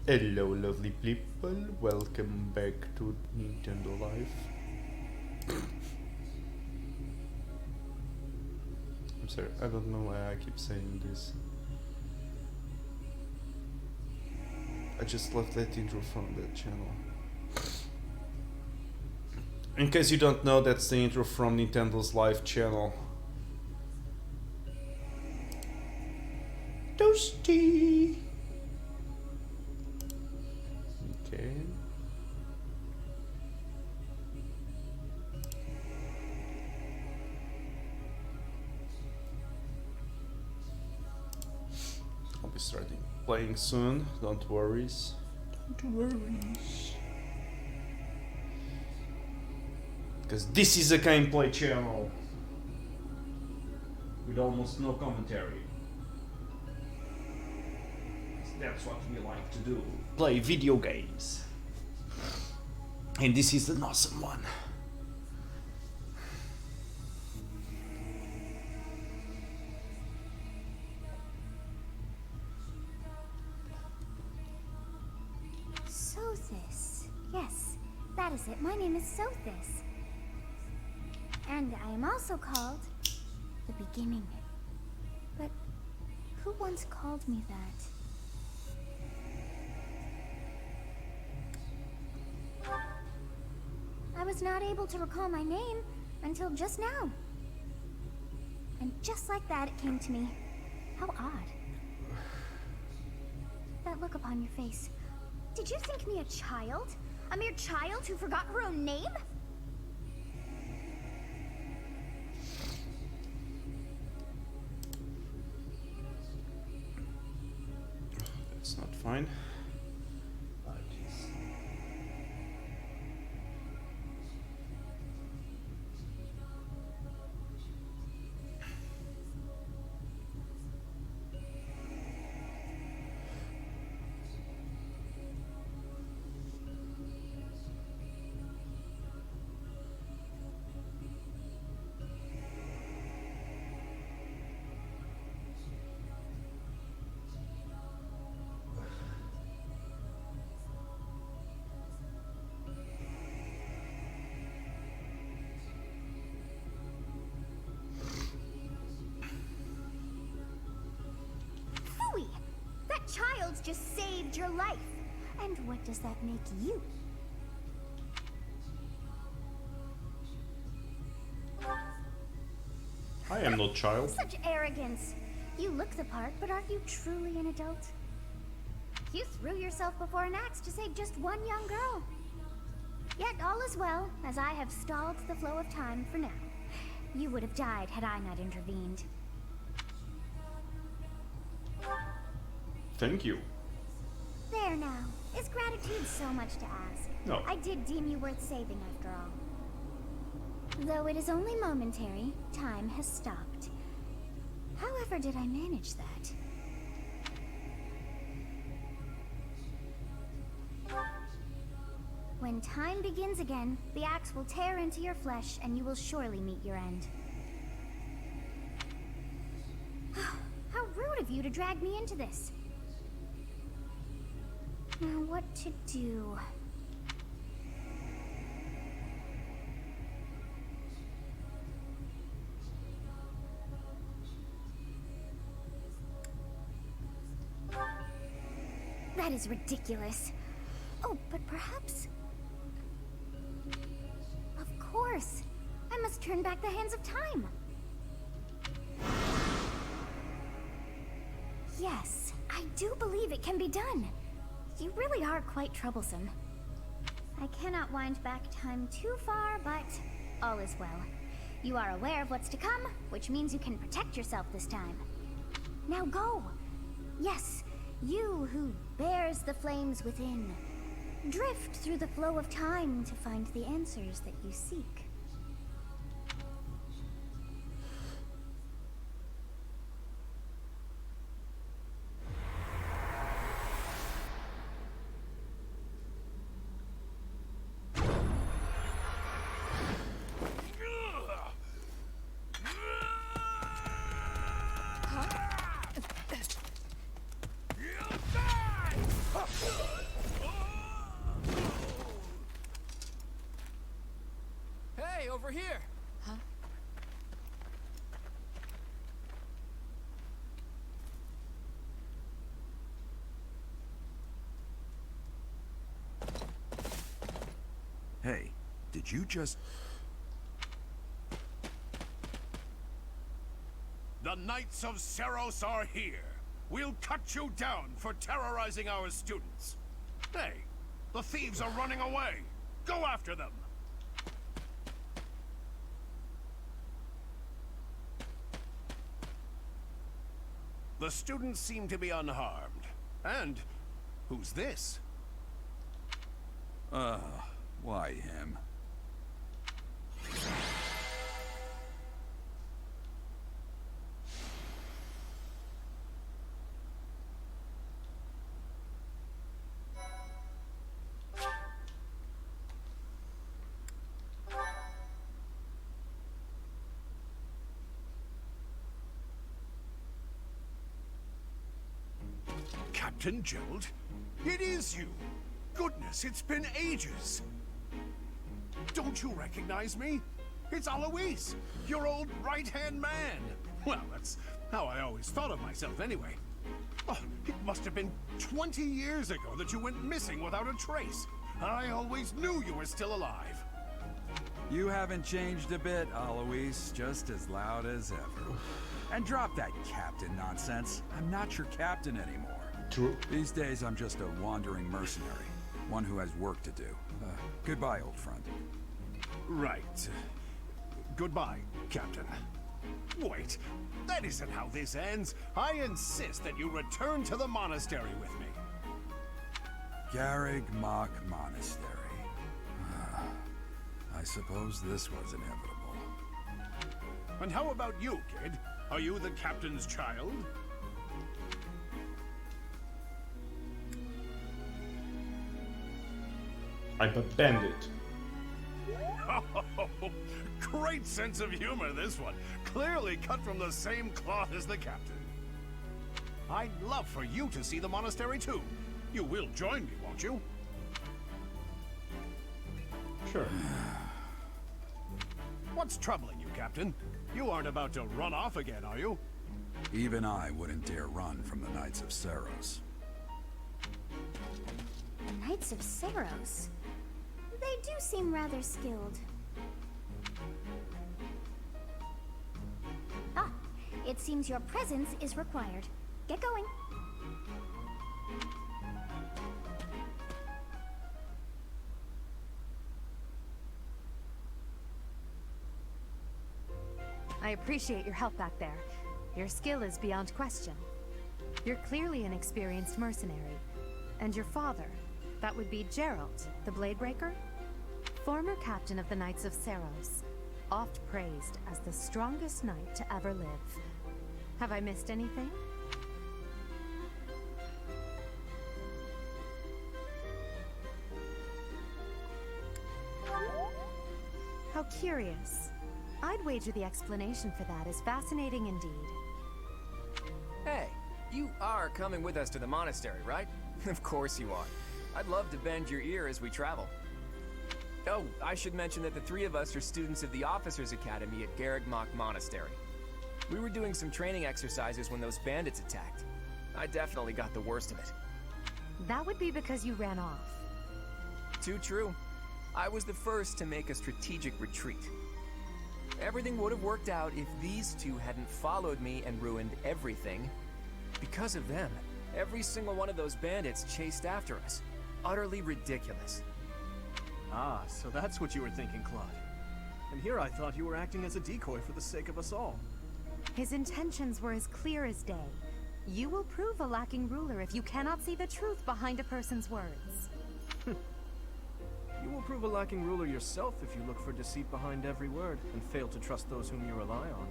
Hello lovely people, welcome back to Nintendo Life. I'm sorry, I don't know why I keep saying this. I just love that intro from that channel. In case you don't know, that's the intro from Nintendo's Live channel. Toasty! Okay. I'll be starting playing soon, don't worry. Don't worry. Because this is a gameplay channel with almost no commentary. That's what we like to do. Play video games. And this is an awesome one. Sothis. Yes, that is it. My name is Sothis. And I am also called the Beginning. But who once called me that? I was not able to recall my name until just now. And just like that, it came to me. How odd. That look upon your face. Did you think me a child? A mere child who forgot her own name? That's not fine. Phooey! That child's just saved your life. And what does that make you? I am no child. Such arrogance. You look the part, but are you truly an adult? You threw yourself before an axe to save just one young girl. Yet all is well, as I have stalled the flow of time for now. You would have died had I not intervened. Thank you. There now. Is gratitude so much to ask? No. I did deem you worth saving after all. Though it is only momentary, time has stopped. However did I manage that? When time begins again, the axe will tear into your flesh and you will surely meet your end. How rude of you to drag me into this. Now what to do? That is ridiculous. Oh, but perhaps... Of course. I must turn back the hands of time. Yes, I do believe it can be done. You really are quite troublesome. I cannot wind back time too far, but all is well. You are aware of what's to come, which means you can protect yourself this time. Now go! Yes, you who bears the flames within. Drift through the flow of time to find the answers that you seek. Huh? over here. Huh? Hey, did you just... The Knights of Seros are here. We'll cut you down for terrorizing our students. Hey, the thieves are running away. Go after them. The students seem to be unharmed. And who's this? Why him? Captain Gerald? It is you! Goodness, it's been ages! Don't you recognize me? It's Alois, your old right-hand man! Well, that's how I always thought of myself anyway. Oh, it must have been 20 years ago that you went missing without a trace. I always knew you were still alive. You haven't changed a bit, Alois. Just as loud as ever. And drop that captain nonsense. I'm not your captain anymore. True. These days, I'm just a wandering mercenary. One who has work to do. Goodbye, old friend. Right. Goodbye, Captain. Wait, that isn't how this ends. I insist that you return to the monastery with me. Garrig Mach Monastery. I suppose this was inevitable. And how about you, kid? Are you the captain's child? I'm a bandit. Oh, great sense of humor, this one. Clearly cut from the same cloth as the captain. I'd love for you to see the monastery too. You will join me, won't you? Sure. What's troubling you, Captain? You aren't about to run off again, are you? Even I wouldn't dare run from the Knights of Seros. The Knights of Seros? They do seem rather skilled. Ah, it seems your presence is required. Get going. I appreciate your help back there. Your skill is beyond question. You're clearly an experienced mercenary. And your father, that would be Gerald, the Bladebreaker? Former captain of the Knights of Seros, oft praised as the strongest knight to ever live. Have I missed anything? How curious. I'd wager the explanation for that is fascinating indeed. Hey, you are coming with us to the monastery, right? Of course you are. I'd love to bend your ear as we travel. Oh, I should mention that the three of us are students of the Officers' Academy at Garrig Mach Monastery. We were doing some training exercises when those bandits attacked. I definitely got the worst of it. That would be because you ran off. Too true. I was the first to make a strategic retreat. Everything would have worked out if these two hadn't followed me and ruined everything. Because of them, every single one of those bandits chased after us. Utterly ridiculous. Ah, so that's what you were thinking, Claude. And here I thought you were acting as a decoy for the sake of us all. His intentions were as clear as day. You will prove a lacking ruler if you cannot see the truth behind a person's words. You will prove a lacking ruler yourself if you look for deceit behind every word and fail to trust those whom you rely on.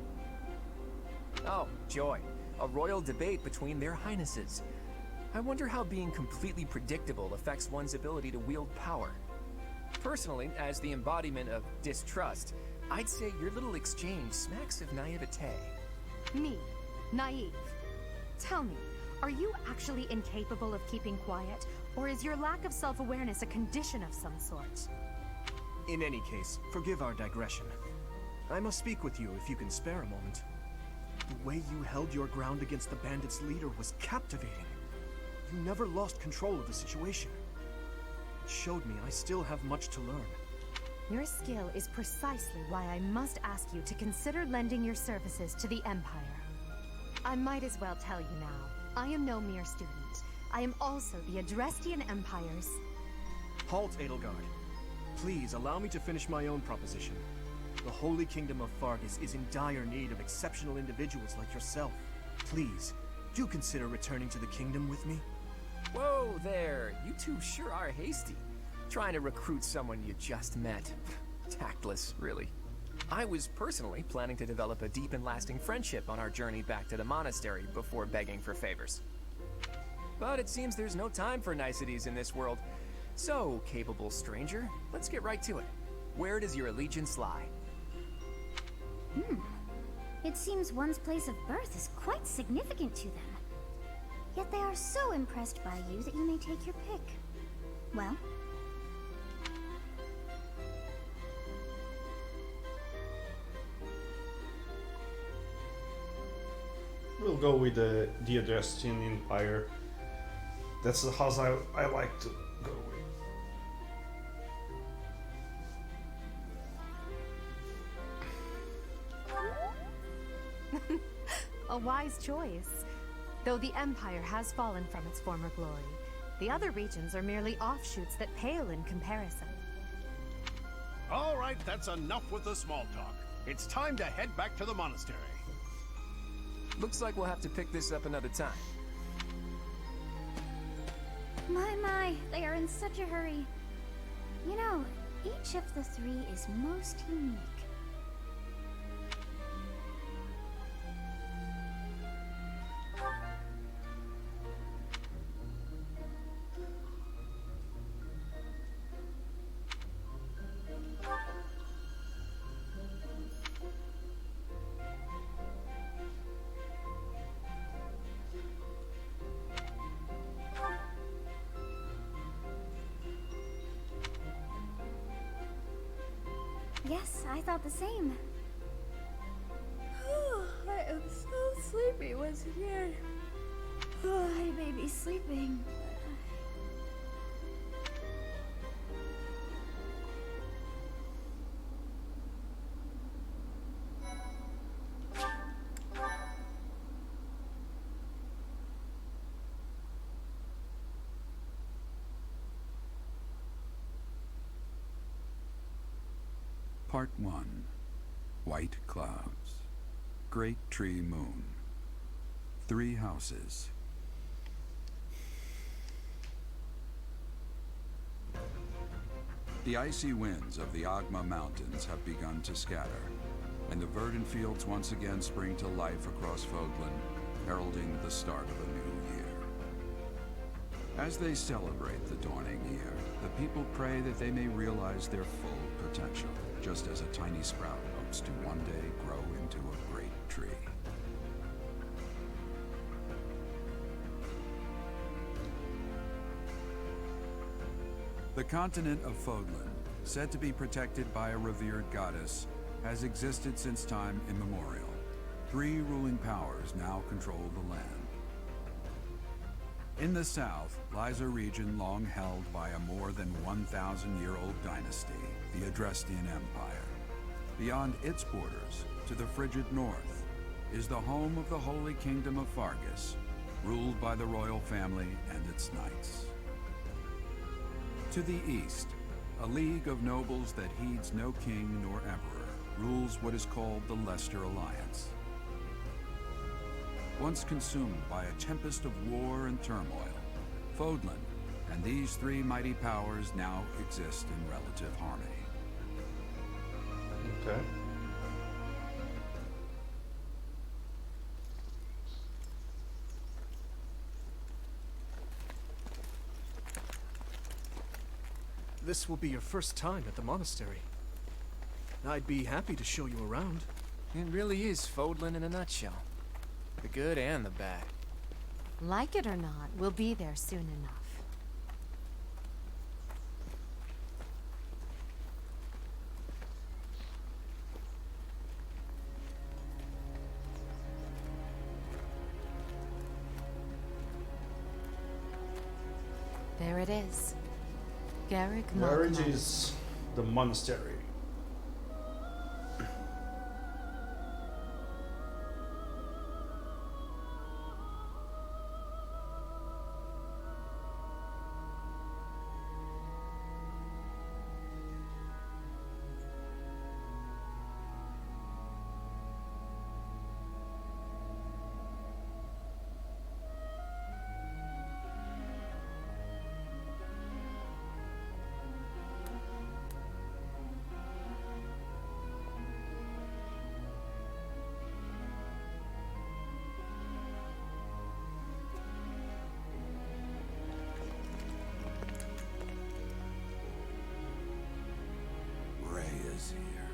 Oh, joy. A royal debate between their highnesses. I wonder how being completely predictable affects one's ability to wield power. Personally, as the embodiment of distrust, I'd say your little exchange smacks of naivete. Me, naive. Tell me, are you actually incapable of keeping quiet, or is your lack of self-awareness a condition of some sort? In any case, forgive our digression. I must speak with you if you can spare a moment. The way you held your ground against the bandits' leader was captivating. You never lost control of the situation. It showed me I still have much to learn. Your skill is precisely why I must ask you to consider lending your services to the Empire. I might as well tell you now, I am no mere student. I am also the Adrestian Empire's... Halt, Edelgard. Please allow me to finish my own proposition. The Holy Kingdom of Fargus is in dire need of exceptional individuals like yourself. Please, do consider returning to the kingdom with me. Whoa there, you two sure are hasty. Trying to recruit someone you just met. Tactless, really. I was personally planning to develop a deep and lasting friendship on our journey back to the monastery before begging for favors. But it seems there's no time for niceties in this world. So, capable stranger, let's get right to it. Where does your allegiance lie? It seems one's place of birth is quite significant to them. Yet they are so impressed by you that you may take your pick. Well? We'll go with the Adrestian Empire. That's the house I like to go with. A wise choice. Though the Empire has fallen from its former glory, the other regions are merely offshoots that pale in comparison. All right, that's enough with the small talk. It's time to head back to the monastery. Looks like we'll have to pick this up another time. My, they are in such a hurry. You know, each of the three is most unique. Yes, I thought the same. I am so sleepy once again. I may be sleeping. Part 1. White Clouds. Great Tree Moon. 3 houses. The icy winds of the Agma Mountains have begun to scatter, and the verdant fields once again spring to life across Fodlan, heralding the start of a new year. As they celebrate the dawning year, the people pray that they may realize their full potential, just as a tiny sprout hopes to one day grow into a great tree. The continent of Fodlan, said to be protected by a revered goddess, has existed since time immemorial. 3 ruling powers now control the land. In the south lies a region long held by a more than 1,000-year-old dynasty, the Adrestian Empire. Beyond its borders, to the frigid north, is the home of the Holy Kingdom of Fargus, ruled by the royal family and its knights. To the east, a league of nobles that heeds no king nor emperor rules what is called the Leicester Alliance. Once consumed by a tempest of war and turmoil, Fodlan and these 3 mighty powers now exist in relative harmony. Okay. This will be your first time at the monastery. I'd be happy to show you around. It really is Fodlan in a nutshell. The good and the bad. Like it or not, we'll be there soon enough. There it is. Garrick Where it Malcolm. is, the monastery. Rhea's here.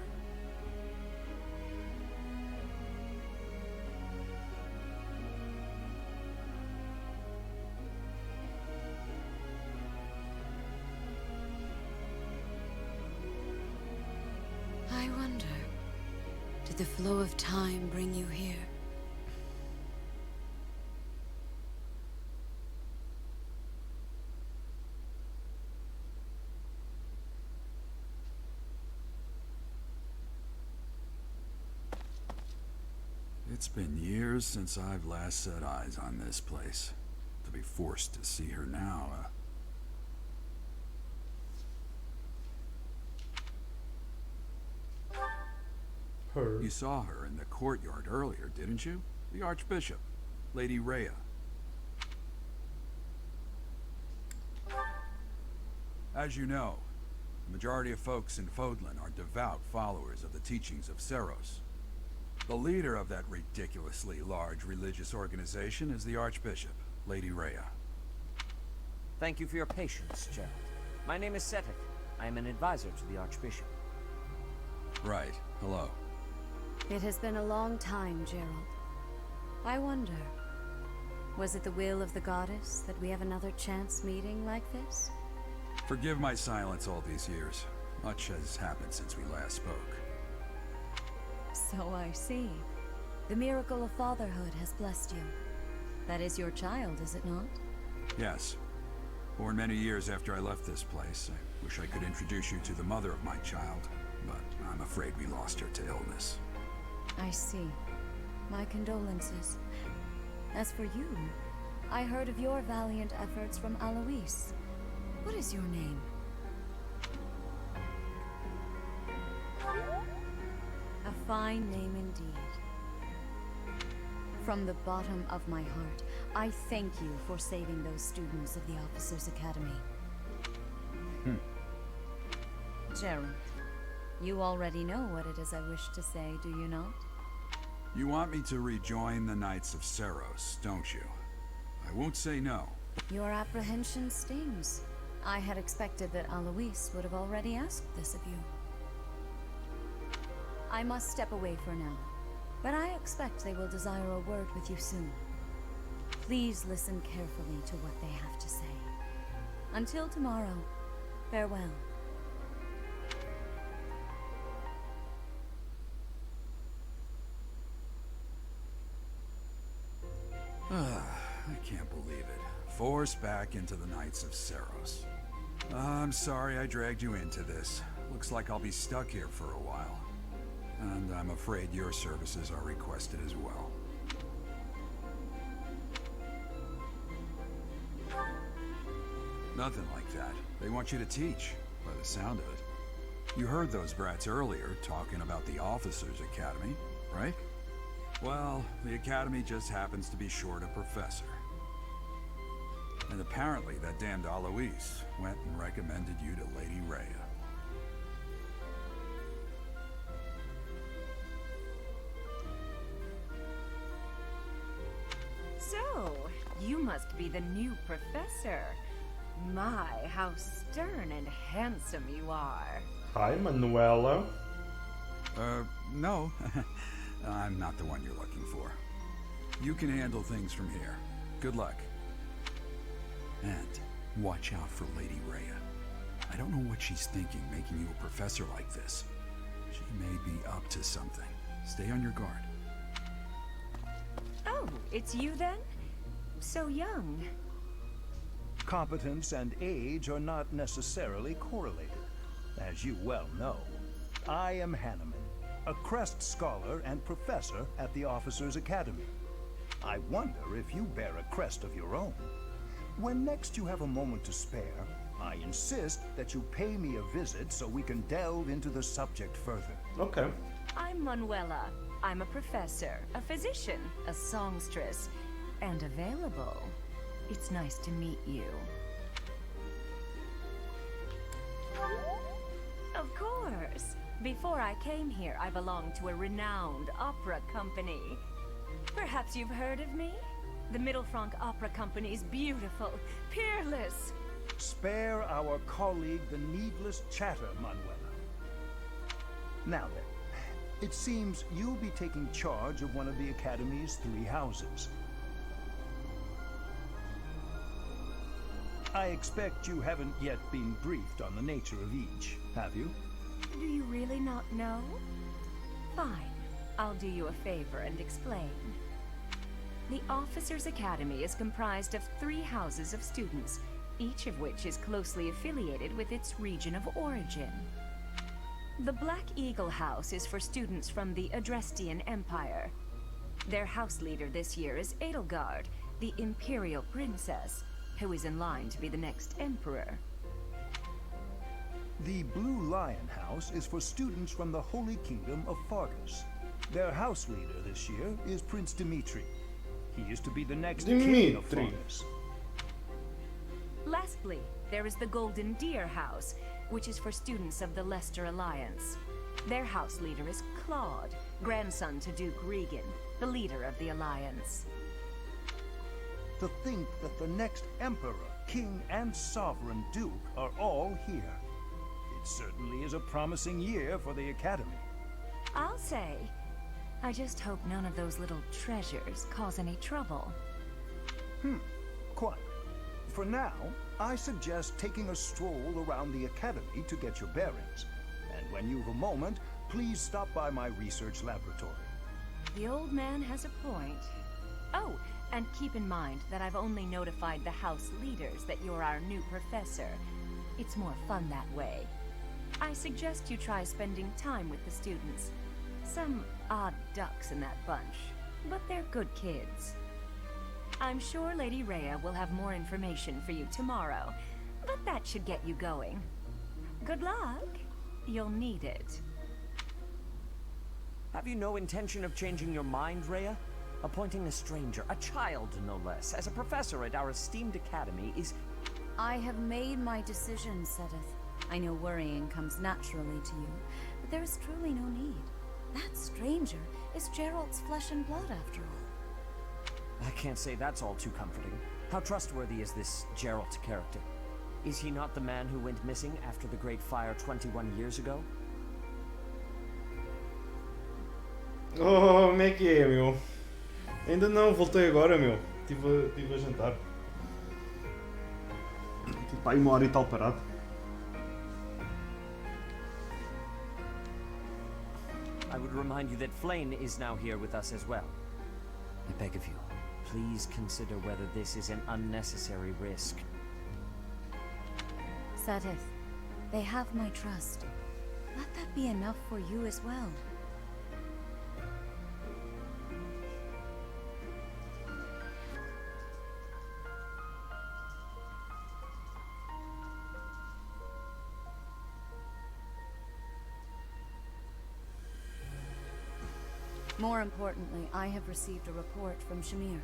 I wonder, did the flow of time bring you here? It's been years since I've last set eyes on this place. To be forced to see her now, Her. You saw her in the courtyard earlier, didn't you? The Archbishop, Lady Rhea. As you know, the majority of folks in Fodlan are devout followers of the teachings of Seros. The leader of that ridiculously large religious organization is the Archbishop, Lady Rhea. Thank you for your patience, Gerald. My name is Setek. I am an advisor to the Archbishop. Right, hello. It has been a long time, Gerald. I wonder, was it the will of the goddess that we have another chance meeting like this? Forgive my silence all these years. Much has happened since we last spoke. So I see. The miracle of fatherhood has blessed you. That is your child, is it not? Yes. Born many years after I left this place. I wish I could introduce you to the mother of my child, but I'm afraid we lost her to illness. I see. My condolences. As for you, I heard of your valiant efforts from Alois. What is your name? A fine name indeed. From the bottom of my heart, I thank you for saving those students of the Officers' Academy. Gerald, you already know what it is I wish to say, do you not? You want me to rejoin the Knights of Seros, don't you? I won't say no. Your apprehension stings. I had expected that Alois would have already asked this of you. I must step away for now, but I expect they will desire a word with you soon. Please listen carefully to what they have to say. Until tomorrow, farewell. I can't believe it. Forced back into the Knights of Seros. I'm sorry I dragged you into this. Looks like I'll be stuck here for a while. And I'm afraid your services are requested as well. Nothing like that. They want you to teach, by the sound of it. You heard those brats earlier talking about the Officers' Academy, right? Well, the Academy just happens to be short a professor. And apparently that damned Alois went and recommended you to Lady Rhea. So, you must be the new professor. My, how stern and handsome you are. Hi, Manuela. No. I'm not the one you're looking for. You can handle things from here. Good luck. And watch out for Lady Rhea. I don't know what she's thinking making you a professor like this. She may be up to something. Stay on your guard. Oh, it's you then? So young. Competence and age are not necessarily correlated, as you well know. I am Hanneman, a Crest Scholar and Professor at the Officers' Academy. I wonder if you bear a crest of your own. When next you have a moment to spare, I insist that you pay me a visit so we can delve into the subject further. Okay. I'm Manuela. I'm a professor, a physician, a songstress, and available. It's nice to meet you. Of course. Before I came here, I belonged to a renowned opera company. Perhaps you've heard of me? The Middlefranc Opera Company's beautiful, peerless. Spare our colleague the needless chatter, Manuela. Now then, it seems you'll be taking charge of one of the Academy's 3 houses. I expect you haven't yet been briefed on the nature of each, have you? Do you really not know? Fine. I'll do you a favor and explain. The Officers' Academy is comprised of 3 houses of students, each of which is closely affiliated with its region of origin. The Black Eagle House is for students from the Adrestian Empire. Their house leader this year is Edelgard, the Imperial Princess, who is in line to be the next Emperor. The Blue Lion House is for students from the Holy Kingdom of Fargus. Their house leader this year is Prince Dimitri. He is to be the next king of Fargus. Lastly, there is the Golden Deer House, which is for students of the Leicester Alliance. Their house leader is Claude, grandson to Duke Regan, the leader of the Alliance. To think that the next Emperor, King, and Sovereign Duke are all here. It certainly is a promising year for the Academy. I'll say. I just hope none of those little treasures cause any trouble. Quite. For now, I suggest taking a stroll around the Academy to get your bearings. And when you've a moment, please stop by my research laboratory. The old man has a point. Oh, and keep in mind that I've only notified the house leaders that you're our new professor. It's more fun that way. I suggest you try spending time with the students. Some odd ducks in that bunch, but they're good kids. I'm sure Lady Rhea will have more information for you tomorrow, but that should get you going. Good luck. You'll need it. Have you no intention of changing your mind, Rhea? Appointing a stranger, a child no less, as a professor at our esteemed academy is... I have made my decision, Sedith. I know worrying comes naturally to you, but there is truly no need. That stranger is Gerald's flesh and blood, after all. I can't say that's all too comforting. How trustworthy is this Gerald character? Is he not the man who went missing after the Great Fire 21 years ago? Oh, como é que é, meu? Ainda não, voltei agora, meu. Tive a jantar. Tipo, aí 1 hora e tal parado. I would remind you that Flame is now here with us as well. I beg of you, please consider whether this is an unnecessary risk. Sedith, they have my trust. Let that be enough for you as well. More importantly, I have received a report from Shamir.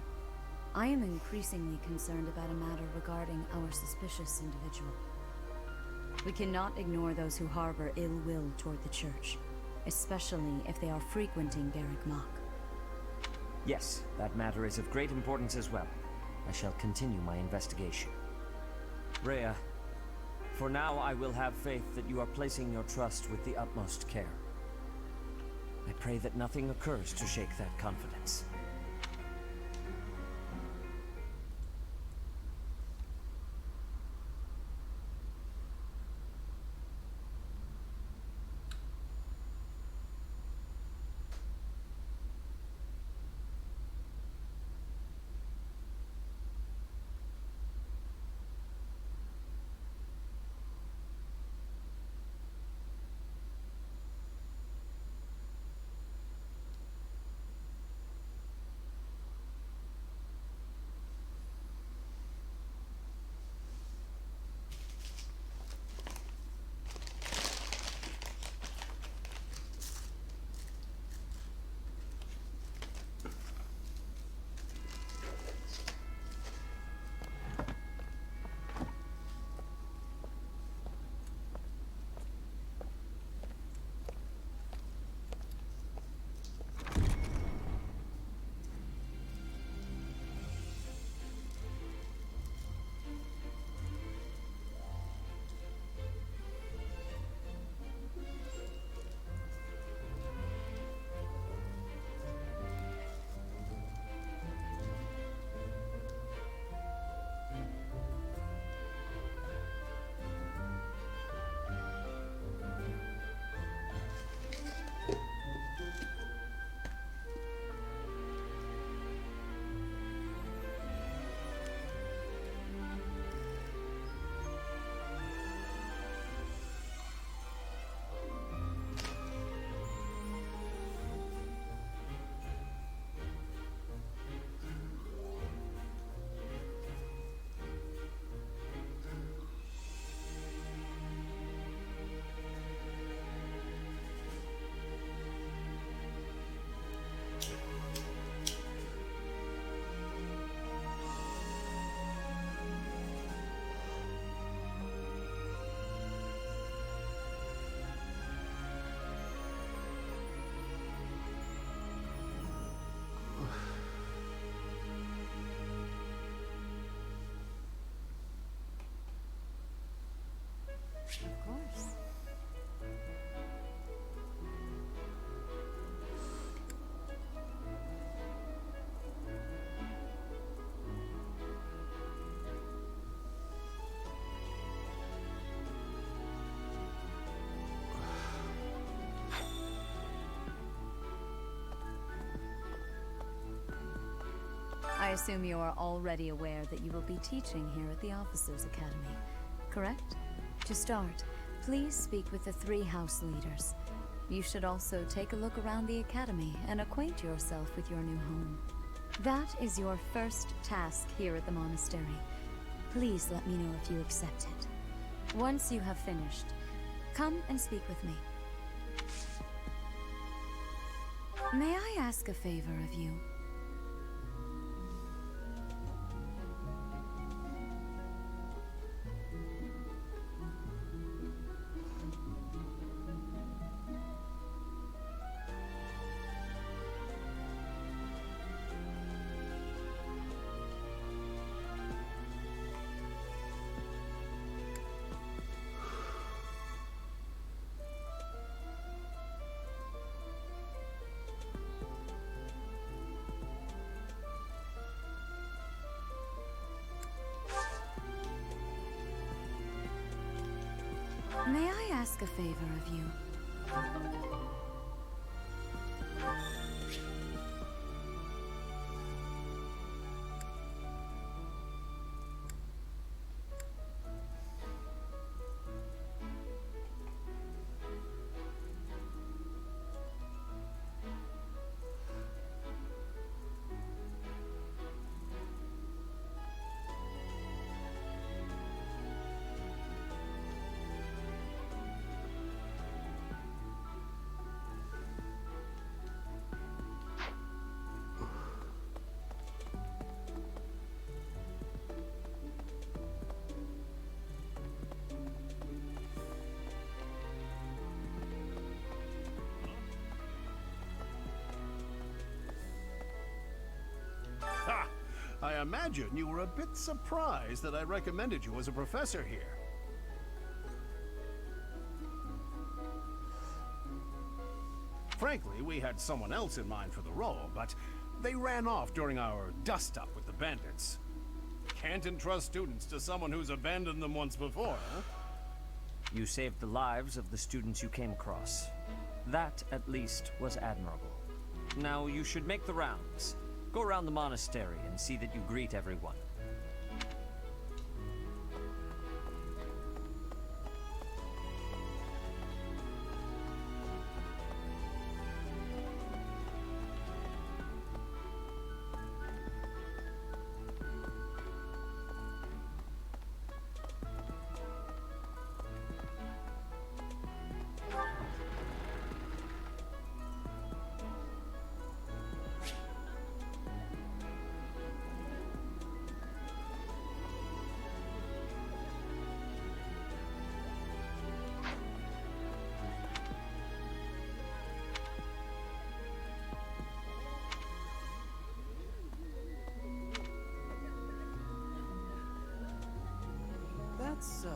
I am increasingly concerned about a matter regarding our suspicious individual. We cannot ignore those who harbor ill will toward the Church, especially if they are frequenting Garrick Mach. Yes, that matter is of great importance as well. I shall continue my investigation. Rhea, for now I will have faith that you are placing your trust with the utmost care. I pray that nothing occurs to shake that confidence. assume you are already aware that you will be teaching here at the Officers' Academy, correct? To start, please speak with the 3 house leaders. You should also take a look around the academy and acquaint yourself with your new home. That is your first task here at the monastery. Please let me know if you accept it. Once you have finished, come and speak with me. May I ask a favor of you? May I ask a favor of you? Ha! I imagine you were a bit surprised that I recommended you as a professor here. Frankly, we had someone else in mind for the role, but they ran off during our dust-up with the bandits. Can't entrust students to someone who's abandoned them once before, huh? You saved the lives of the students you came across. That, at least, was admirable. Now you should make the rounds. Go around the monastery and see that you greet everyone. That's so.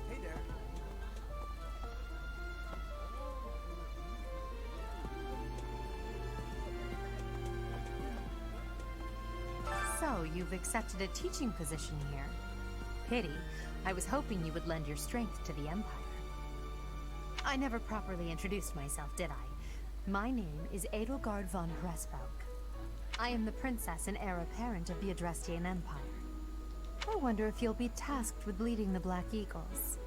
Hey there. So, you've accepted a teaching position here. Pity. I was hoping you would lend your strength to the Empire. I never properly introduced myself, did I? My name is Edelgard von Hresburg. I am the princess and heir apparent of the Adrestian Empire. I wonder if you'll be tasked with leading the Black Eagles.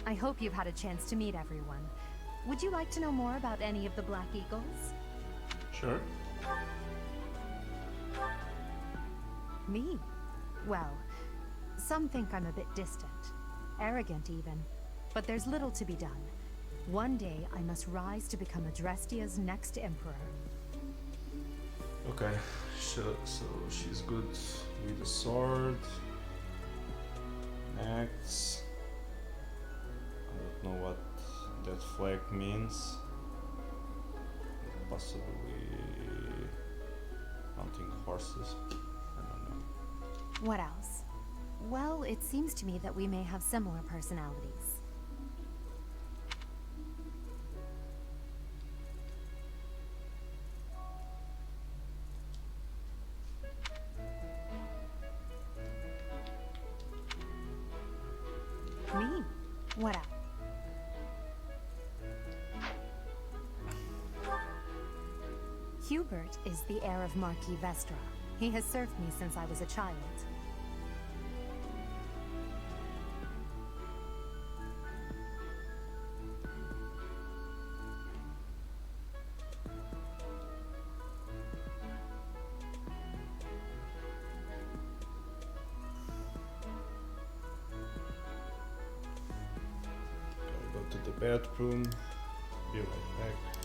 I hope you've had a chance to meet everyone. Would you like to know more about any of the Black Eagles? Sure. Me? Well, some think I'm a bit distant. Arrogant, even. But there's little to be done. One day, I must rise to become Adrestia's next emperor. Okay, so she's good with the sword. Axe. I don't know what that flag means. Possibly hunting horses. I don't know. What else? Well, it seems to me that we may have similar personalities. Me? What up? Hubert is the heir of Marquis Vestra. He has served me since I was a child. Go to the bathroom. Be right back.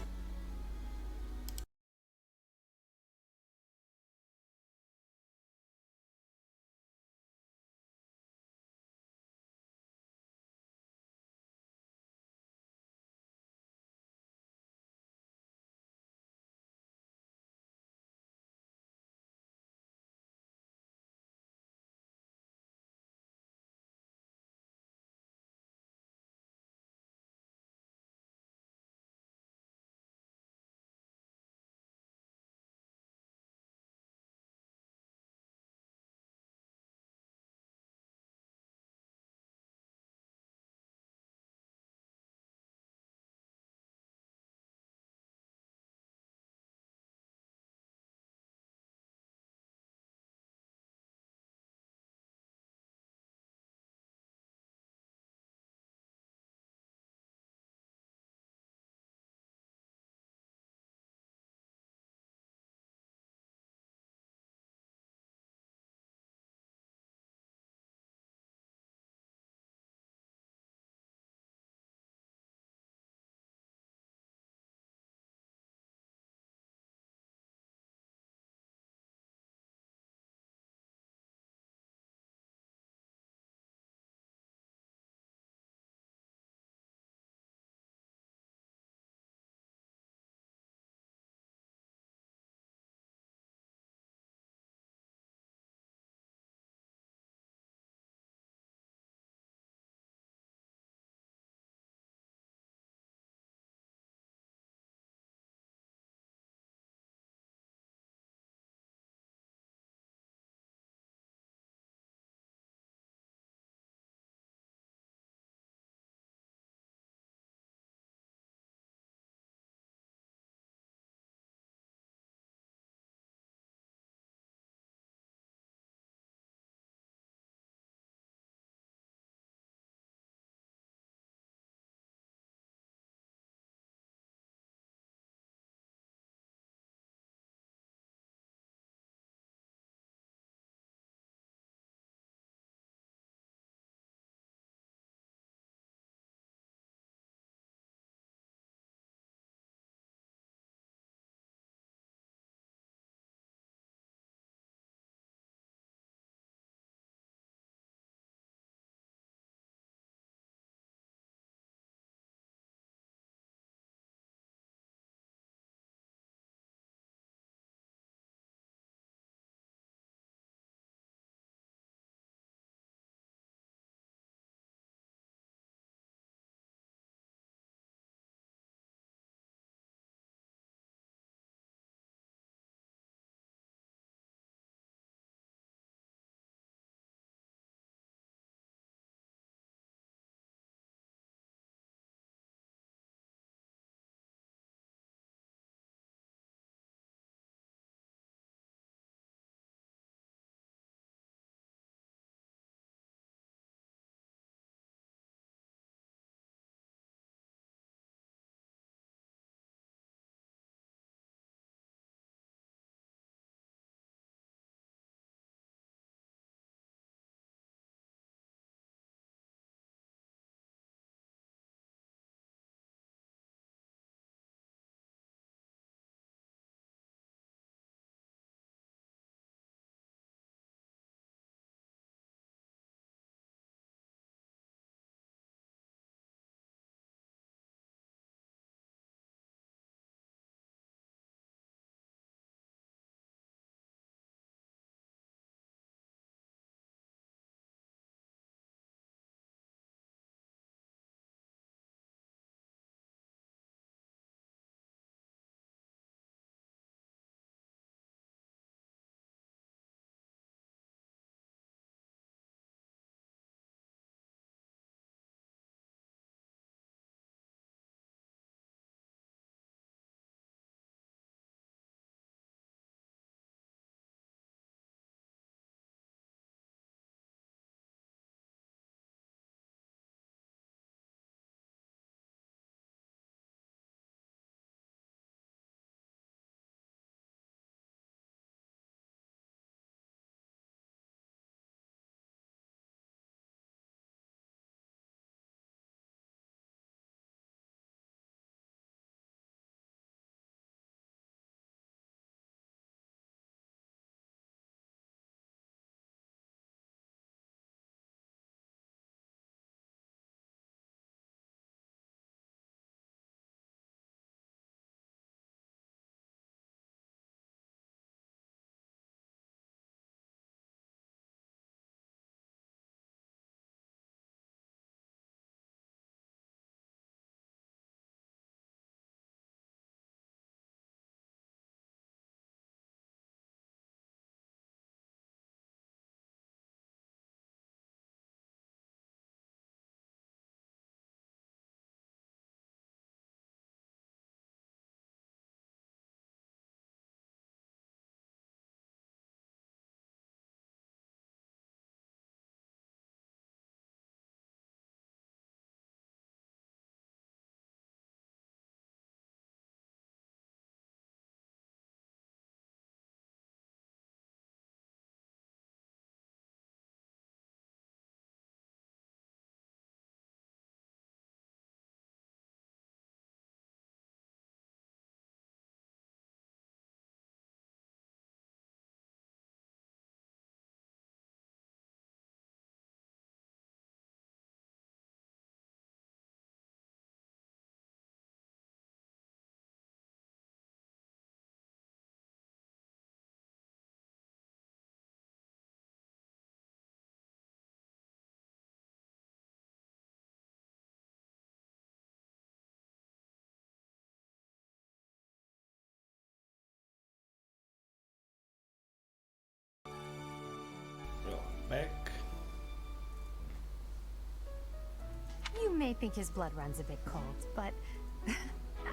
may think his blood runs a bit cold, but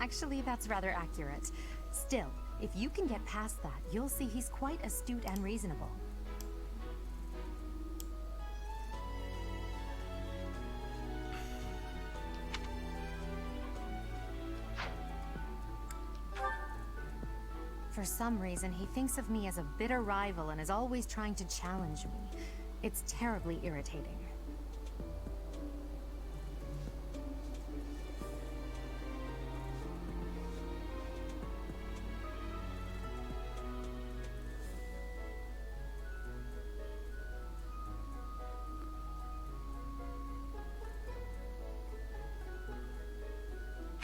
actually that's rather accurate. Still, if you can get past that, you'll see he's quite astute and reasonable. For some reason, he thinks of me as a bitter rival and is always trying to challenge me. It's terribly irritating.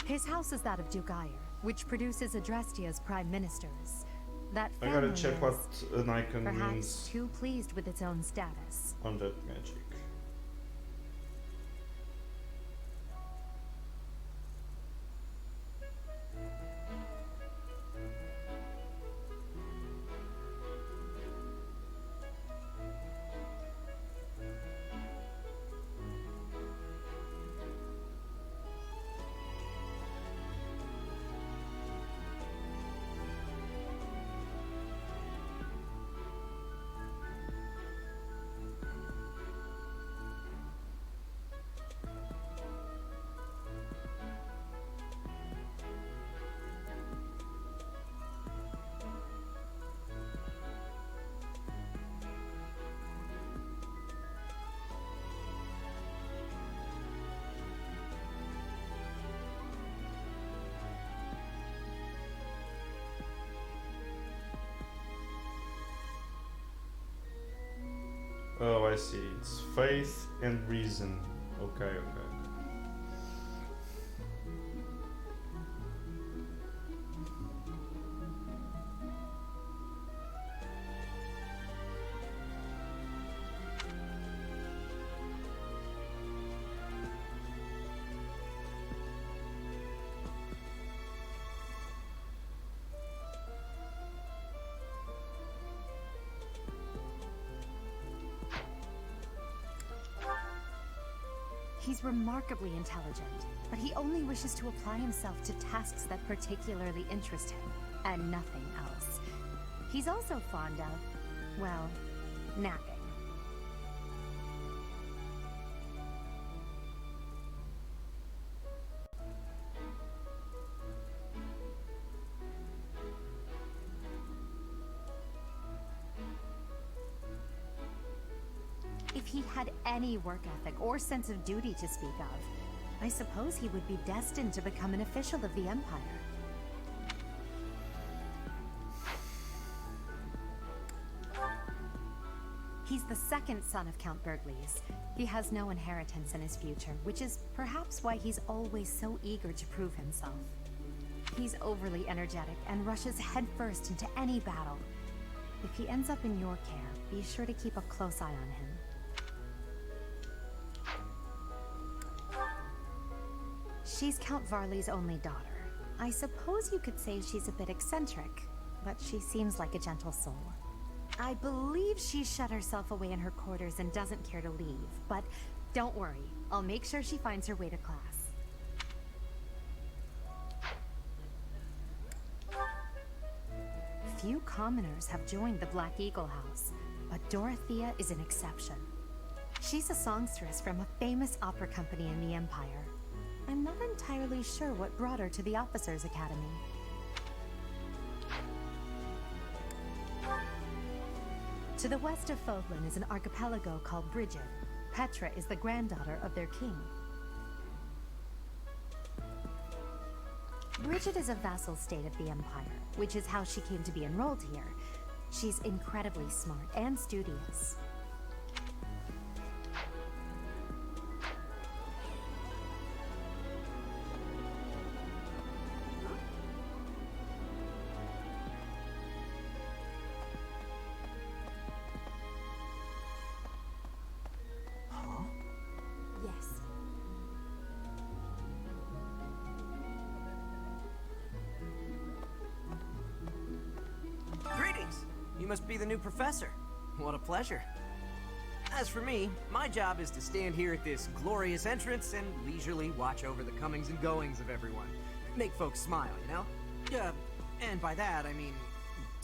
His house is that of Duke Ire, which produces Adrestia's prime ministers. That I family gotta check is what an icon perhaps means too pleased with its own status. on that magic. Oh, I see. It's faith and reason. Okay, okay. He's remarkably intelligent, but he only wishes to apply himself to tasks that particularly interest him, and nothing else. He's also fond of, well, napping. If he had any work ethic or sense of duty to speak of, I suppose he would be destined to become an official of the Empire. He's the second son of Count Burgleys. He has no inheritance in his future, which is perhaps why he's always so eager to prove himself. He's overly energetic and rushes headfirst into any battle. If he ends up in your care, be sure to keep a close eye on him. She's Count Varley's only daughter. I suppose you could say she's a bit eccentric, but she seems like a gentle soul. I believe she shut herself away in her quarters and doesn't care to leave, but don't worry, I'll make sure she finds her way to class. Few commoners have joined the Black Eagle House, but Dorothea is an exception. She's a songstress from a famous opera company in the Empire. I'm not entirely sure what brought her to the Officers' Academy. To the west of Fogland is an archipelago called Brigid. Petra is the granddaughter of their king. Brigid is a vassal state of the Empire, which is how she came to be enrolled here. She's incredibly smart and studious. Yes. Greetings! You must be the new professor. What a pleasure. As for me, my job is to stand here at this glorious entrance and leisurely watch over the comings and goings of everyone. Make folks smile, you know? And by that, I mean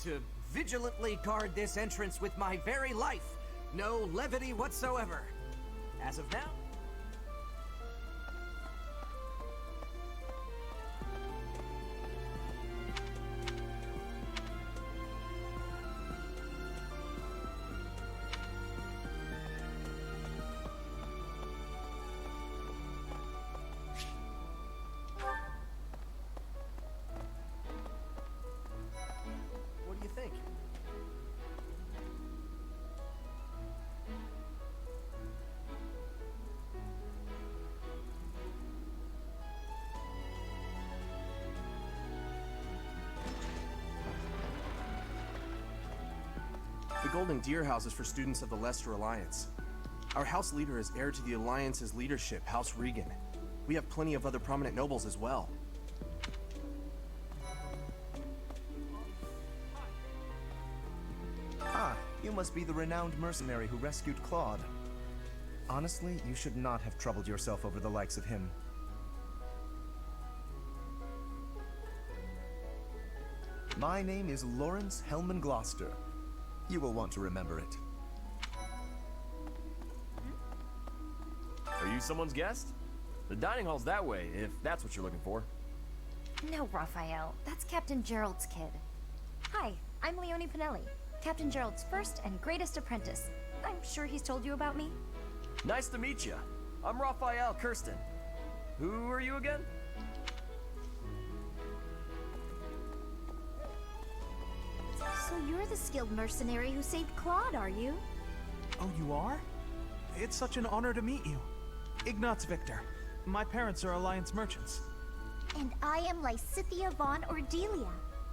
to vigilantly guard this entrance with my very life. No levity whatsoever. As of now... What do you think? The Golden Deer House is for students of the Leicester Alliance. Our house leader is heir to the Alliance's leadership, House Regan. We have plenty of other prominent nobles as well. Ah, you must be the renowned mercenary who rescued Claude. Honestly, you should not have troubled yourself over the likes of him. My name is Lawrence Hellman Gloucester. You will want to remember it. Are you someone's guest? The dining hall's that way, if that's what you're looking for. No, Raphael. That's Captain Gerald's kid. Hi, I'm Leonie Pinelli, Captain Gerald's first and greatest apprentice. I'm sure he's told you about me. Nice to meet you. I'm Raphael Kirsten. Who are you again? So you're the skilled mercenary who saved Claude, are you? Oh, you are? It's such an honor to meet you. Ignatz Victor. My parents are Alliance merchants. And I am Lysithia von Ordelia.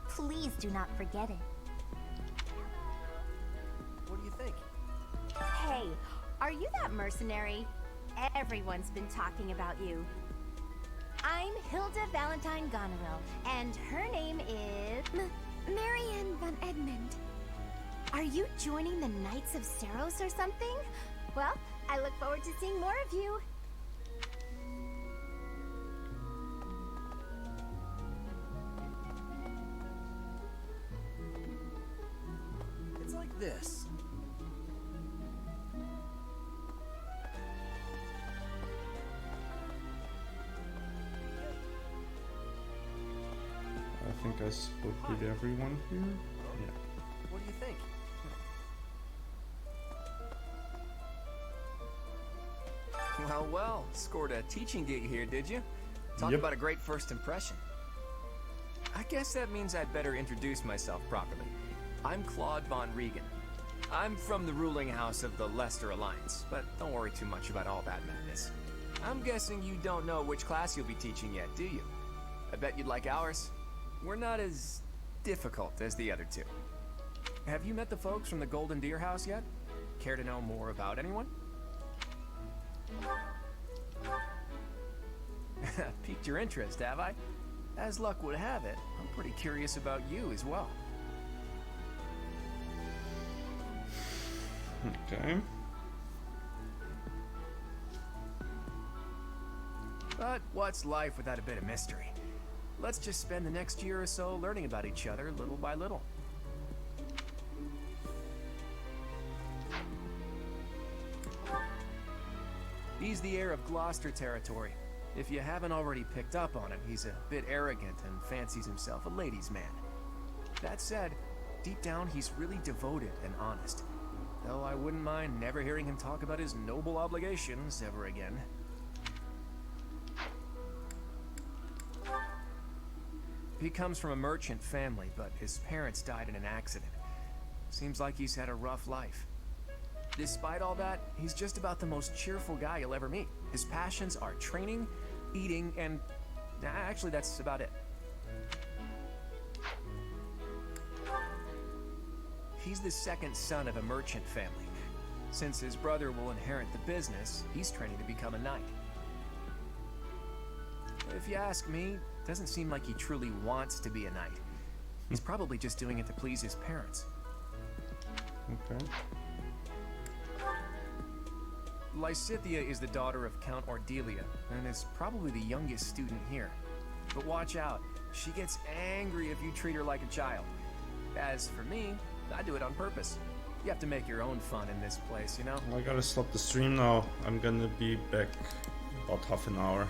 Please do not forget it. What do you think? Hey, are you that mercenary? Everyone's been talking about you. I'm Hilda Valentine Goneril, and her name is... Marianne von Edmund. Are you joining the Knights of Seros or something? Well, I look forward to seeing more of you. It's like this. I think I spoke with everyone here. Yeah. What do you think? Well, well, scored a teaching gig here, did you? Talk Yep. about a great first impression. I guess that means I'd better introduce myself properly. I'm Claude von Regan. I'm from the ruling house of the Leicester Alliance, but don't worry too much about all that madness. I'm guessing you don't know which class you'll be teaching yet, do you? I bet you'd like ours. We're not as difficult as the other two. Have you met the folks from the Golden Deer House yet? Care to know more about anyone? Piqued your interest, have I? As luck would have it, I'm pretty curious about you as well. Okay. But what's life without a bit of mystery? Let's just spend the next year or so learning about each other little by little. He's the heir of Gloucester territory. If you haven't already picked up on it, he's a bit arrogant and fancies himself a ladies' man. That said, deep down he's really devoted and honest. Though I wouldn't mind never hearing him talk about his noble obligations ever again. He comes from a merchant family, but his parents died in an accident. Seems like he's had a rough life. Despite all that, he's just about the most cheerful guy you'll ever meet. His passions are training, eating, and... actually, that's about it. He's the second son of a merchant family. Since his brother will inherit the business, he's training to become a knight. If you ask me, it doesn't seem like he truly wants to be a knight. He's probably just doing it to please his parents. Okay. Lysithea is the daughter of Count Ordelia, and is probably the youngest student here. But watch out, she gets angry if you treat her like a child. As for me, I do it on purpose. You have to make your own fun in this place, you know? I gotta stop the stream now. I'm gonna be back about half an hour.